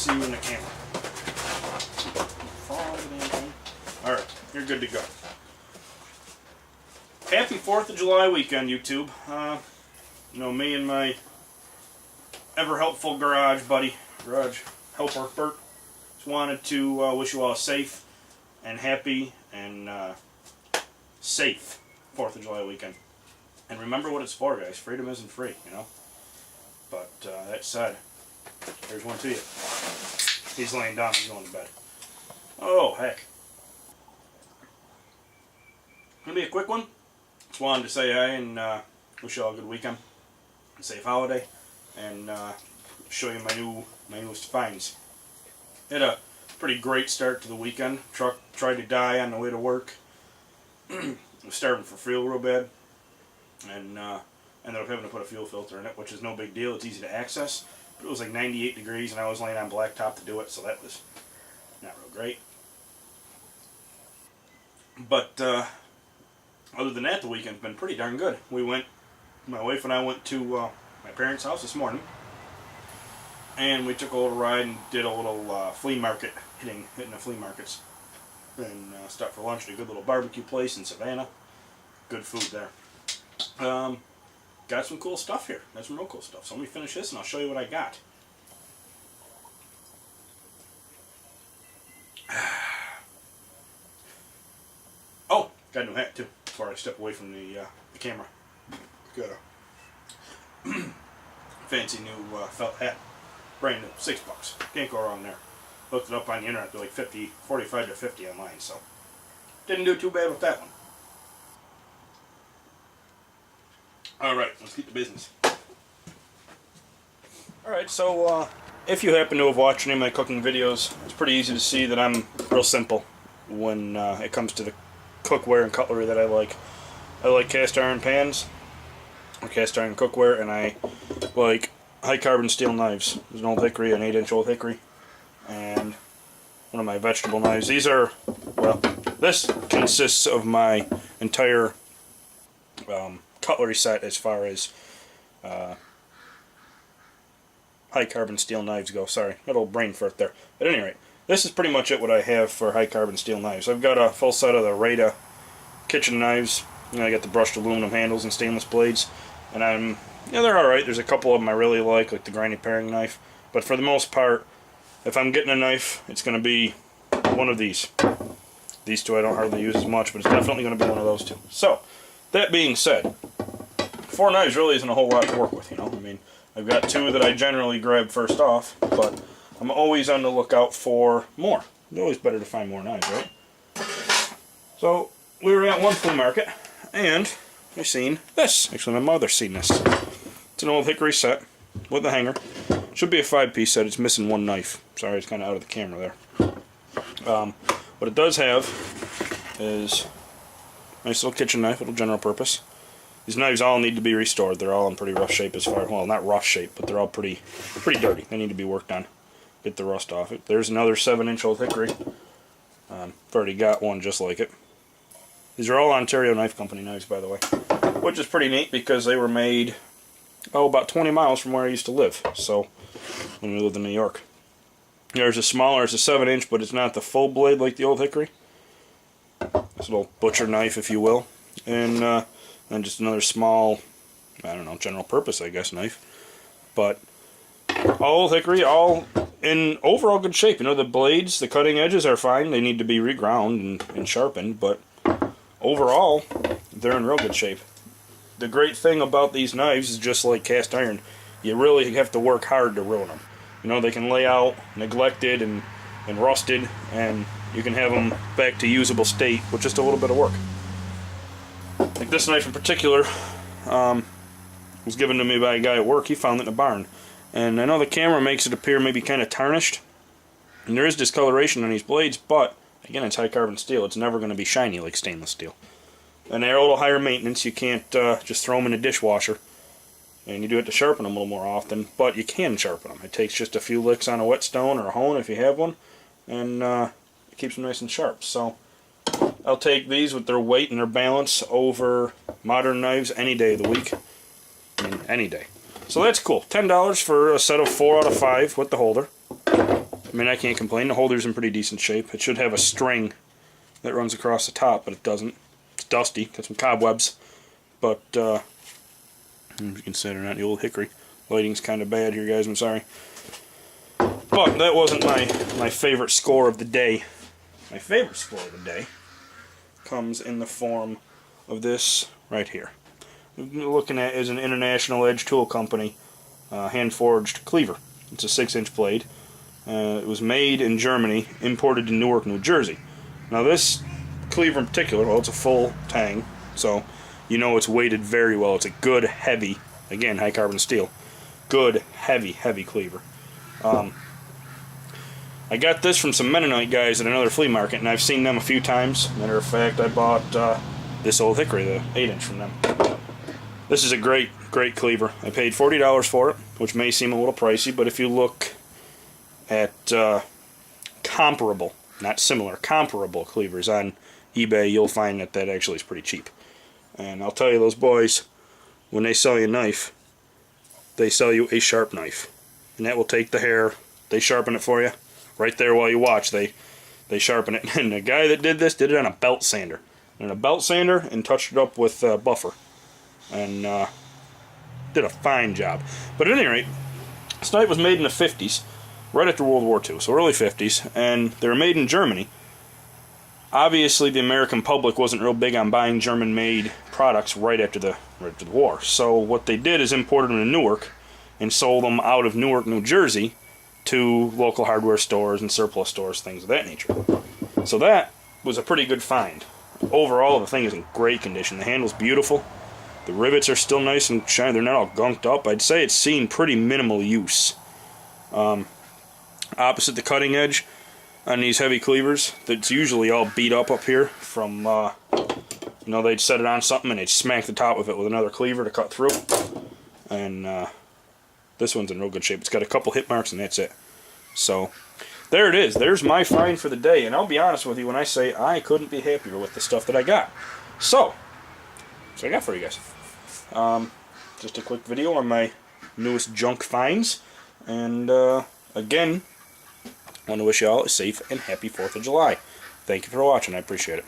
see you in the camera. Alright, you're good to go. Happy 4th of July weekend, YouTube. You know, me and my ever-helpful garage helper, Bert, just wanted to wish you all a safe and happy and safe 4th of July weekend. And remember what it's for, guys. Freedom isn't free, you know. But that said, here's one to you. He's laying down, he's going to bed. Oh, heck. Gonna be a quick one. Just wanted to say hi and wish you all a good weekend, a safe holiday, and show you my newest finds. Had a pretty great start to the weekend. Truck tried to die on the way to work. Was starving for fuel real bad, and ended up having to put a fuel filter in it, which is no big deal. It's easy to access, but it was like 98 degrees, and I was laying on blacktop to do it, so that was not real great. But other than that, the weekend's been pretty darn good. My wife and I went to my parents' house this morning, and we took a little ride and did a little flea market, hitting the flea markets, and stopped for lunch at a good little barbecue place in Savannah. Good food there. Got some cool stuff here. Got some real cool stuff. So let me finish this and I'll show you what I got. Oh, got a new hat too. Before I step away from the camera, got a fancy new felt hat, brand new, $6. Can't go wrong there. Looked it up on the internet. They're like 45 to 50 online, so didn't do too bad with that one. Alright, let's get to business. Alright, so if you happen to have watched any of my cooking videos, it's pretty easy to see that I'm real simple when it comes to the cookware and cutlery that I like. I like cast iron pans, or cast iron cookware, and I like high carbon steel knives. There's an Old Hickory, an 8-inch Old Hickory, and one of my vegetable knives. These are, well, this consists of my entire cutlery set as far as high carbon steel knives go. Sorry, little brain fart there. At any rate, this is pretty much it what I have for high carbon steel knives. I've got a full set of the Rada kitchen knives. I got the brushed aluminum handles and stainless blades, and they're alright. There's a couple of them I really like the grinding paring knife, but for the most part, if I'm getting a knife, it's going to be one of these. These two I don't hardly use as much, but it's definitely going to be one of those two. So, that being said, 4 knives really isn't a whole lot to work with, you know. I mean, I've got 2 that I generally grab first off, but I'm always on the lookout for more. It's always better to find more knives, right? So, we were at one flea market, and I seen this. Actually, my mother's seen this. It's an Old Hickory set with a hanger. Should be a 5-piece set. It's missing one knife. Sorry, it's kind of out of the camera there. What it does have is a nice little kitchen knife, little general purpose. These knives all need to be restored. They're all in pretty rough shape as far, well, not rough shape, but they're all pretty dirty. They need to be worked on. Get the rust off it. There's another 7-inch Old Hickory. I've already got one just like it. These are all Ontario Knife Company knives, by the way, which is pretty neat because they were made, about 20 miles from where I used to live. So, when we lived in New York. There's a smaller, it's a 7-inch, but it's not the full blade like the Old Hickory. This little butcher knife, if you will. And then just another small, I don't know, general purpose, I guess, knife. But all Old Hickory, all in overall good shape. You know, the blades, the cutting edges are fine. They need to be reground and sharpened, but overall, they're in real good shape. The great thing about these knives is just like cast iron. You really have to work hard to ruin them. You know, they can lay out neglected and rusted, and you can have them back to usable state with just a little bit of work. Like this knife in particular was given to me by a guy at work. He found it in a barn. And I know the camera makes it appear maybe kind of tarnished. And there is discoloration on these blades, but again, it's high carbon steel. It's never going to be shiny like stainless steel. And they're a little higher maintenance. You can't just throw them in a dishwasher. And you do have to sharpen them a little more often, but you can sharpen them. It takes just a few licks on a whetstone or a hone if you have one, and it keeps them nice and sharp. So I'll take these with their weight and their balance over modern knives any day of the week. I mean, any day. So that's cool. $10 for a set of 4 out of 5 with the holder. I mean, I can't complain. The holder's in pretty decent shape. It should have a string that runs across the top, but it doesn't. It's dusty, got some cobwebs, but if you consider not the old hickory. Lighting's kind of bad here, guys, I'm sorry. But that wasn't my favorite score of the day. My favorite score of the day comes in the form of this right here. What we're looking at is an International Edge Tool Company hand-forged cleaver. It's a 6-inch blade. It was made in Germany, imported to Newark, New Jersey. Now this cleaver in particular, well, it's a full tang, so you know it's weighted very well. It's a good, heavy, again, high carbon steel, good, heavy cleaver. I got this from some Mennonite guys at another flea market, and I've seen them a few times. Matter of fact, I bought this old hickory, the 8-inch from them. This is a great cleaver. I paid $40 for it, which may seem a little pricey, but if you look at comparable, not similar, comparable cleavers on eBay, you'll find that that actually is pretty cheap. And I'll tell you, those boys, when they sell you a knife, they sell you a sharp knife. And that will take the hair, they sharpen it for you. Right there while you watch, they sharpen it. And the guy that did this did it on a belt sander. And touched it up with buffer. And did a fine job. But at any rate, this knife was made in the 50s, right after World War II, so early 50s, and they were made in Germany. Obviously, the American public wasn't real big on buying German-made products right after the war. So what they did is imported them to Newark and sold them out of Newark, New Jersey, to local hardware stores and surplus stores, things of that nature. So that was a pretty good find. Overall, the thing is in great condition. The handle's beautiful. The rivets are still nice and shiny. They're not all gunked up. I'd say it's seen pretty minimal use. Opposite the cutting edge on these heavy cleavers, that's usually all beat up here from, you know, they'd set it on something and they'd smack the top of it with another cleaver to cut through. And this one's in real good shape. It's got a couple hit marks and that's it. So there it is. There's my find for the day. And I'll be honest with you when I say I couldn't be happier with the stuff that I got. So, that's what I got for you guys. Just a quick video on my newest junk finds. And again, I want to wish you all a safe and happy 4th of July. Thank you for watching. I appreciate it.